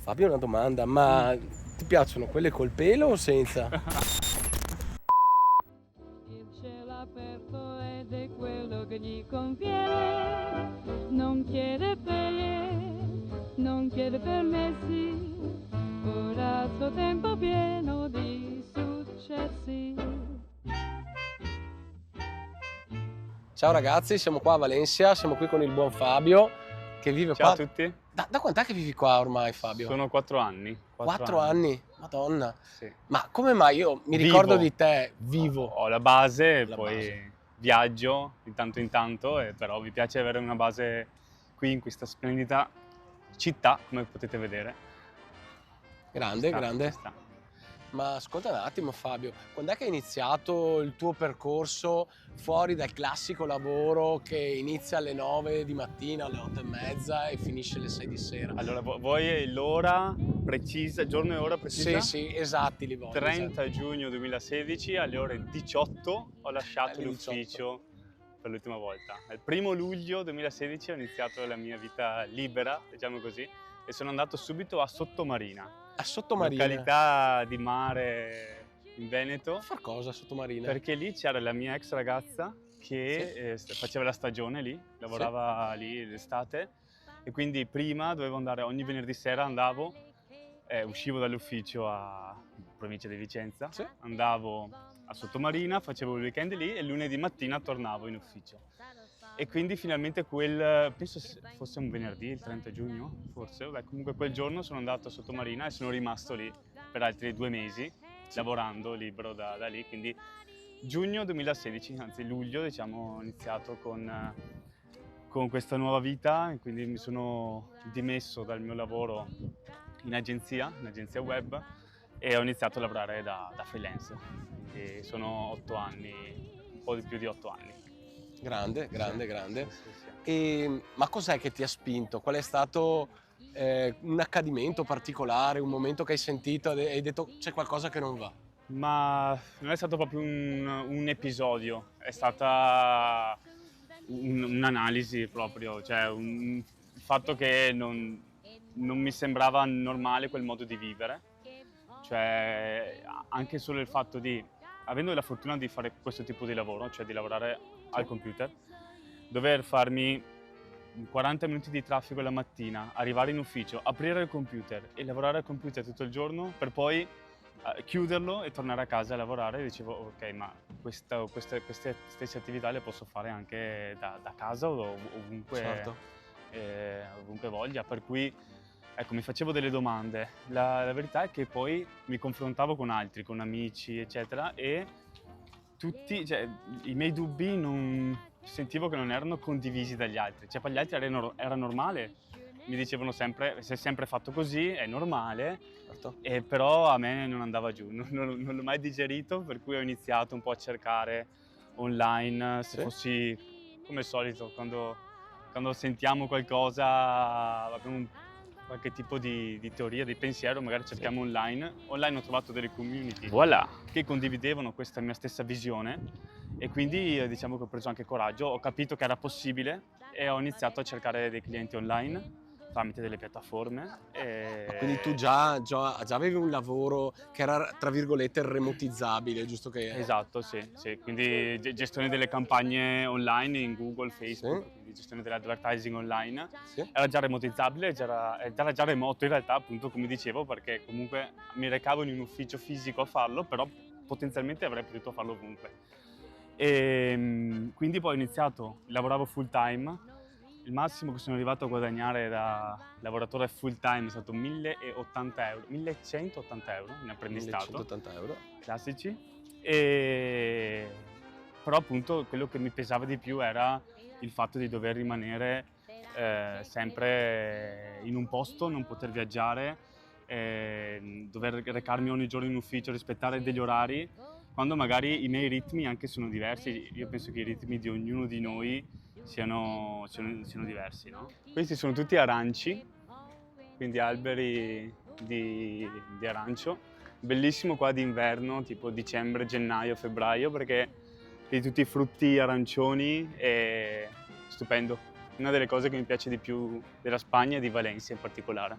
Fabio, una domanda, ma ti piacciono quelle col pelo o senza? Il cielo aperto ed è quello che gli conviene, non chiede preghe, non chiede permessi, ora il suo tempo pieno di successi. Ciao ragazzi, siamo qua a Valencia, siamo qui con il buon Fabio che vive Ciao a qua. tutti, Da quant'è che vivi qua ormai, Fabio? sono 4 anni. 4 anni? Madonna. Sì. Ma come mai? Io mi ricordo di te, vivo. Ho la base, La poi base. viaggio di tanto in tanto, però mi piace avere una base qui in questa splendida città, come potete vedere. Grande, grande. Ci sta. Ma ascolta un attimo Fabio, quando è che è iniziato il tuo percorso fuori dal classico lavoro che inizia alle 9 di mattina, alle 8:30 e finisce alle 6 di sera? Allora, vuoi l'ora precisa, giorno e ora precisa? Sì, esatti li voglio. 30 giugno 2016 alle ore 18 ho lasciato Alle l'ufficio per l'ultima volta. Il 1° luglio 2016 ho iniziato la mia vita libera, diciamo così, e sono andato subito a Sottomarina, A Sottomarina. località di mare in Veneto, Far cosa a Sottomarina? perché lì c'era la mia ex ragazza che faceva la stagione lì, lavorava lì l'estate, e quindi prima dovevo andare ogni venerdì sera, uscivo dall'ufficio a provincia di Vicenza, Sì. andavo a Sottomarina, facevo il weekend lì e lunedì mattina tornavo in ufficio. E quindi finalmente penso fosse un venerdì, il 30 giugno, forse, comunque quel giorno sono andato a Sottomarina e sono rimasto lì per altri 2 mesi, lavorando libero da lì, quindi giugno 2016, anzi luglio, diciamo, ho iniziato con questa nuova vita, e quindi mi sono dimesso dal mio lavoro in agenzia web, e ho iniziato a lavorare da freelance. Quindi sono 8 anni, un po' di più di 8 anni. Grande. Sì. Ma cos'è che ti ha spinto? Qual è stato un accadimento particolare, un momento che hai sentito e hai detto c'è qualcosa che non va? Ma non è stato proprio un episodio, è stata un'analisi proprio, cioè il fatto che non mi sembrava normale quel modo di vivere, cioè anche solo il fatto avendo la fortuna di fare questo tipo di lavoro, cioè di lavorare al computer, dover farmi 40 minuti di traffico la mattina, arrivare in ufficio, aprire il computer e lavorare al computer tutto il giorno per poi chiuderlo e tornare a casa a lavorare, dicevo ok, ma queste stesse attività le posso fare anche da casa o ovunque, Certo. ovunque voglia, per cui ecco, mi facevo delle domande. La verità è che poi mi confrontavo con altri, con amici eccetera, e tutti, cioè, i miei dubbi sentivo che non erano condivisi dagli altri, cioè per gli altri era normale. Mi dicevano sempre, si è sempre fatto così, è normale, Certo. però a me non andava giù, non l'ho mai digerito, per cui ho iniziato un po' a cercare online, se Sì. fossi, come al solito, quando sentiamo qualcosa, abbiamo qualche tipo di teoria, di pensiero, magari cerchiamo online. Online ho trovato delle community, voilà, che condividevano questa mia stessa visione, e quindi diciamo che ho preso anche coraggio, ho capito che era possibile e ho iniziato a cercare dei clienti online tramite delle piattaforme. Quindi tu già avevi un lavoro che era, tra virgolette, remotizzabile, giusto che... Esatto, sì. Quindi gestione delle campagne online in Google, Facebook, Sì. quindi gestione dell'advertising online. Sì. Era già remotizzabile, era già remoto in realtà, appunto, come dicevo, perché comunque mi recavo in un ufficio fisico a farlo, però potenzialmente avrei potuto farlo ovunque. E quindi poi ho iniziato, lavoravo full time. Il massimo che sono arrivato a guadagnare da lavoratore full time è stato 1.080 euro, 1.180 euro in apprendistato, 180 euro. classici, però appunto quello che mi pesava di più era il fatto di dover rimanere sempre in un posto, non poter viaggiare, dover recarmi ogni giorno in ufficio, rispettare degli orari, quando magari i miei ritmi anche sono diversi. Io penso che i ritmi di ognuno di noi siano diversi, no? Questi sono tutti aranci, quindi alberi di arancio, bellissimo qua d'inverno, tipo dicembre, gennaio, febbraio, perché vedi tutti i frutti arancioni, è stupendo. Una delle cose che mi piace di più della Spagna e di Valencia in particolare.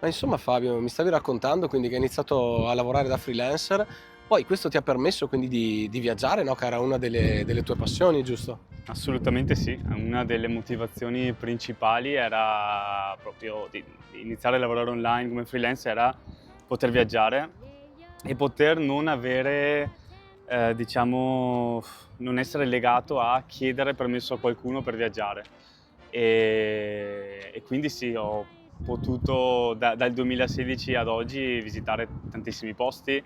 Ma insomma Fabio, mi stavi raccontando quindi che hai iniziato a lavorare da freelancer, poi questo ti ha permesso quindi di viaggiare, no? Che era una delle tue passioni, giusto? Assolutamente sì, una delle motivazioni principali era proprio di iniziare a lavorare online come freelance, era poter viaggiare e poter non avere, diciamo, non essere legato a chiedere permesso a qualcuno per viaggiare. E quindi sì, ho potuto dal 2016 ad oggi visitare tantissimi posti,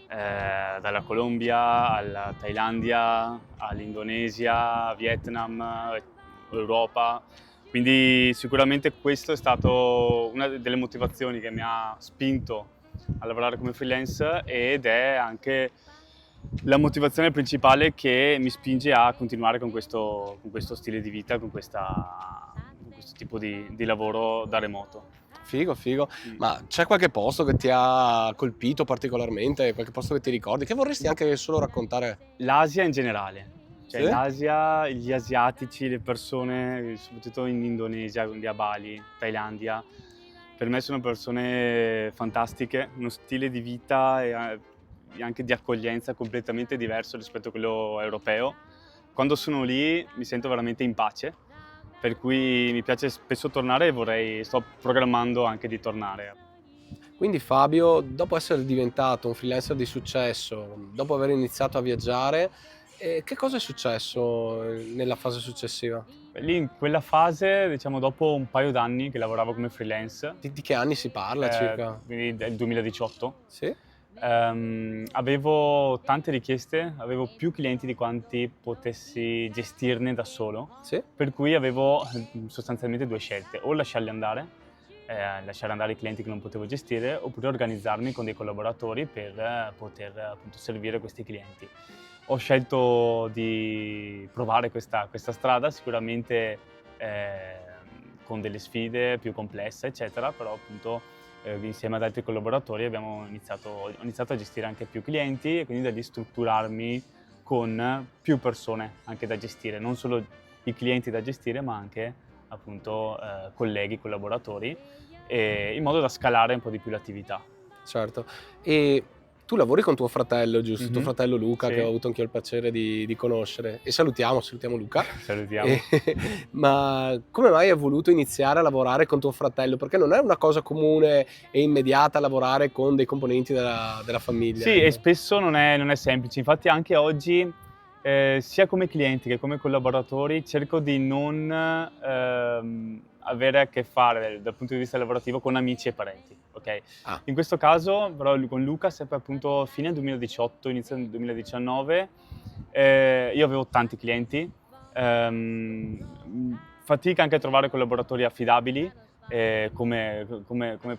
dalla Colombia alla Thailandia, all'Indonesia, Vietnam, Europa. Quindi sicuramente questo è stato una delle motivazioni che mi ha spinto a lavorare come freelance ed è anche la motivazione principale che mi spinge a continuare con questo stile di vita, con questo tipo di lavoro da remoto. Figo, figo. Mm. Ma c'è qualche posto che ti ha colpito particolarmente, qualche posto che ti ricordi, che vorresti anche solo raccontare? L'Asia in generale, cioè Sì? l'Asia, gli asiatici, le persone, soprattutto in Indonesia, quindi a Bali, Thailandia, per me sono persone fantastiche, uno stile di vita e anche di accoglienza completamente diverso rispetto a quello europeo. Quando sono lì mi sento veramente in pace, per cui mi piace spesso tornare e sto programmando anche di tornare. Quindi Fabio, dopo essere diventato un freelancer di successo, dopo aver iniziato a viaggiare, che cosa è successo nella fase successiva? Lì in quella fase, diciamo dopo un paio d'anni che lavoravo come freelance, Di che anni si parla circa? quindi del 2018, Sì? avevo tante richieste, avevo più clienti di quanti potessi gestirne da solo, Sì? per cui avevo sostanzialmente due scelte: o lasciare andare i clienti che non potevo gestire, oppure organizzarmi con dei collaboratori per poter appunto servire questi clienti. Ho scelto di provare questa strada, sicuramente con delle sfide più complesse, eccetera, però appunto insieme ad altri collaboratori ho iniziato a gestire anche più clienti e quindi da lì strutturarmi con più persone anche da gestire, non solo i clienti da gestire, ma anche appunto colleghi, collaboratori, in modo da scalare un po' di più l'attività. Certo. E tu lavori con tuo fratello, giusto? Tuo Mhm. fratello Luca, che ho Sì, avuto anch'io il piacere di conoscere. E salutiamo Luca. salutiamo. E- ma come mai hai voluto iniziare a lavorare con tuo fratello? Perché non è una cosa comune e immediata lavorare con dei componenti della famiglia. Sì, e Ecco. spesso non è semplice. Infatti anche oggi, sia come clienti che come collaboratori, cerco di non avere a che fare dal punto di vista lavorativo con amici e parenti, ok? Ah, In questo caso, però, con Luca, sempre appunto fine 2018, inizio del 2019, io avevo tanti clienti, fatica anche a trovare collaboratori affidabili, come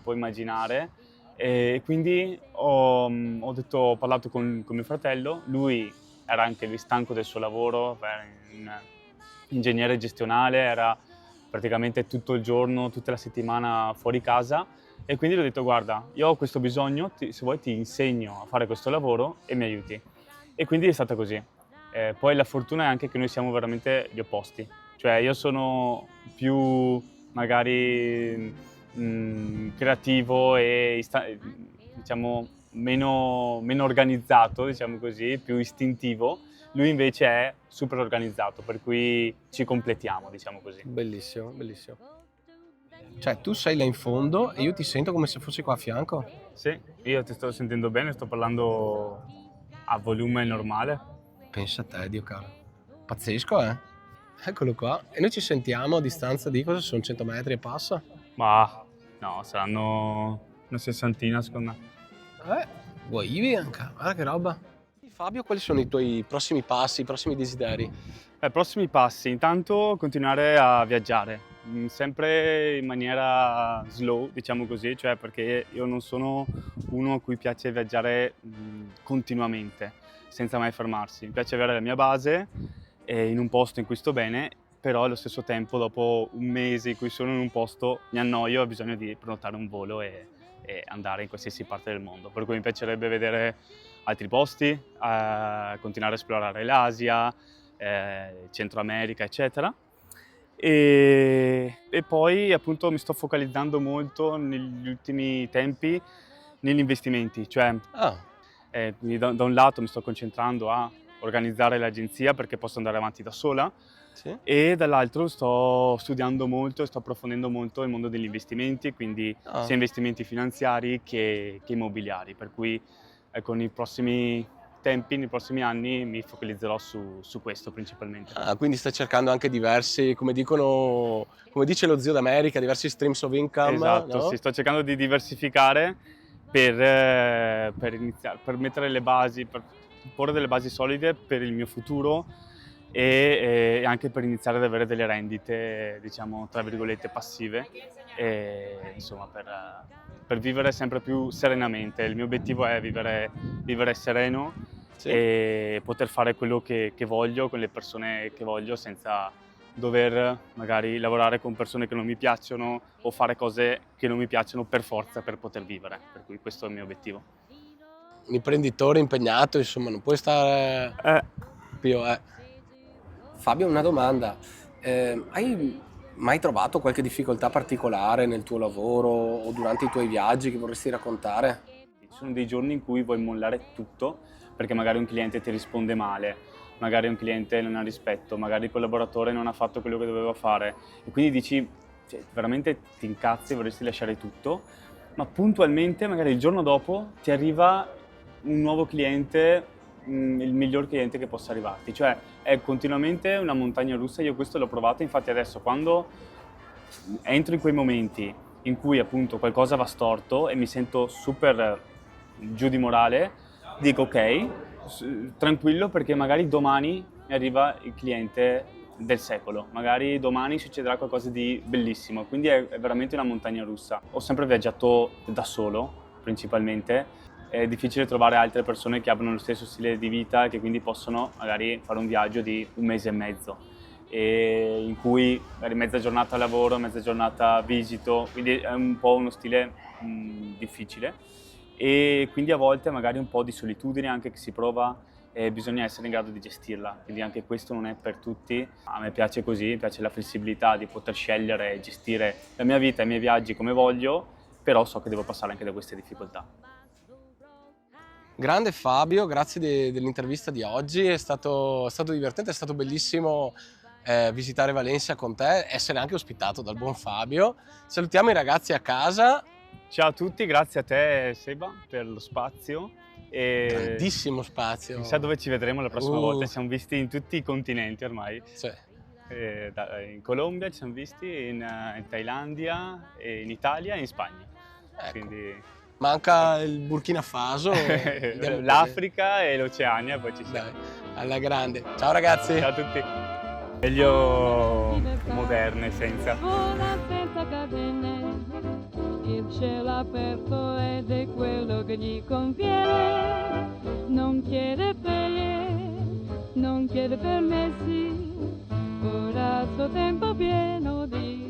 puoi immaginare. E quindi ho parlato con mio fratello, lui era anche lui stanco del suo lavoro, un ingegnere gestionale, era praticamente tutto il giorno, tutta la settimana fuori casa e quindi gli ho detto: guarda, io ho questo bisogno, se vuoi ti insegno a fare questo lavoro e mi aiuti. E quindi è stata così. Poi la fortuna è anche che noi siamo veramente gli opposti, cioè io sono più magari creativo e diciamo meno organizzato, diciamo così, più istintivo. Lui invece è super organizzato, per cui ci completiamo, diciamo così. bellissimo, bellissimo. Cioè, tu sei là in fondo e io ti sento come se fossi qua a fianco. Sì, io ti sto sentendo bene, sto parlando a volume normale. Pensa a te, Dio caro. Pazzesco, eh? Eccolo qua. E noi ci sentiamo a distanza di cosa sono 100 metri e passa? Ma no, saranno una sessantina secondo me. Vuoi Ivianca? Guarda che roba. Fabio, quali sono i tuoi prossimi passi, i prossimi desideri? Prossimi passi, intanto continuare a viaggiare, sempre in maniera slow, diciamo così, cioè perché io non sono uno a cui piace viaggiare continuamente, senza mai fermarsi. Mi piace avere la mia base in un posto in cui sto bene, però allo stesso tempo dopo un mese in cui sono in un posto mi annoio e ho bisogno di prenotare un volo e andare in qualsiasi parte del mondo. Per cui mi piacerebbe vedere altri posti, continuare a esplorare l'Asia, Centro America, eccetera. E poi appunto mi sto focalizzando molto negli ultimi tempi negli investimenti, cioè Ah, quindi da un lato mi sto concentrando a organizzare l'agenzia perché posso andare avanti da sola sì? e dall'altro sto studiando molto e sto approfondendo molto il mondo degli investimenti, quindi Ah. sia investimenti finanziari che immobiliari, per cui ecco, nei prossimi tempi, nei prossimi anni mi focalizzerò su questo principalmente. Ah, quindi stai cercando anche diversi, come dicono, come dice lo zio d'America, diversi streams of income, Esatto, sì, no? sto cercando di diversificare per mettere le basi, per porre delle basi solide per il mio futuro e anche per iniziare ad avere delle rendite, diciamo, tra virgolette, passive, e, insomma, per vivere sempre più serenamente. Il mio obiettivo è vivere sereno Sì? e poter fare quello che voglio con le persone che voglio senza dover magari lavorare con persone che non mi piacciono o fare cose che non mi piacciono per forza per poter vivere. Per cui questo è il mio obiettivo. Un imprenditore impegnato, insomma, non puoi stare Eh, più, Fabio, una domanda. Hai mai trovato qualche difficoltà particolare nel tuo lavoro o durante i tuoi viaggi che vorresti raccontare? Ci sono dei giorni in cui vuoi mollare tutto perché magari un cliente ti risponde male, magari un cliente non ha rispetto, magari il collaboratore non ha fatto quello che doveva fare e quindi dici, cioè, veramente ti incazzi, vorresti lasciare tutto, ma puntualmente magari il giorno dopo ti arriva un nuovo cliente, il miglior cliente che possa arrivarti, cioè è continuamente una montagna russa, io questo l'ho provato, infatti adesso quando entro in quei momenti in cui appunto qualcosa va storto e mi sento super giù di morale, dico ok, tranquillo perché magari domani mi arriva il cliente del secolo, magari domani succederà qualcosa di bellissimo, quindi è veramente una montagna russa. Ho sempre viaggiato da solo, principalmente, è difficile trovare altre persone che abbiano lo stesso stile di vita e che quindi possono magari fare un viaggio di un mese e mezzo e in cui magari mezza giornata lavoro, mezza giornata visito, quindi è un po' uno stile difficile e quindi a volte magari un po' di solitudine anche che si prova e bisogna essere in grado di gestirla, quindi anche questo non è per tutti. A me piace così, mi piace la flessibilità di poter scegliere e gestire la mia vita e i miei viaggi come voglio, però so che devo passare anche da queste difficoltà. grande Fabio, grazie dell'intervista di oggi, è stato divertente, è stato bellissimo visitare Valencia con te, essere anche ospitato dal buon Fabio. Salutiamo i ragazzi a casa, Ciao a tutti, grazie a te Seba per lo spazio e grandissimo spazio. chissà dove ci vedremo la prossima Uh. volta, ci siamo visti in tutti i continenti ormai. Cioè, In Colombia ci siamo visti, in Thailandia, in Italia e in Spagna. ecco. Quindi Manca il Burkina Faso, vediamo l'Africa e l'Oceania, poi ci poi. siamo. Dai, alla grande. Ciao ragazzi. Ciao a tutti. Meglio moderne senza. Vola senza catene, il cielo aperto ed è quello che gli conviene. Non chiede ferie, non chiede permessi, ora il suo tempo pieno di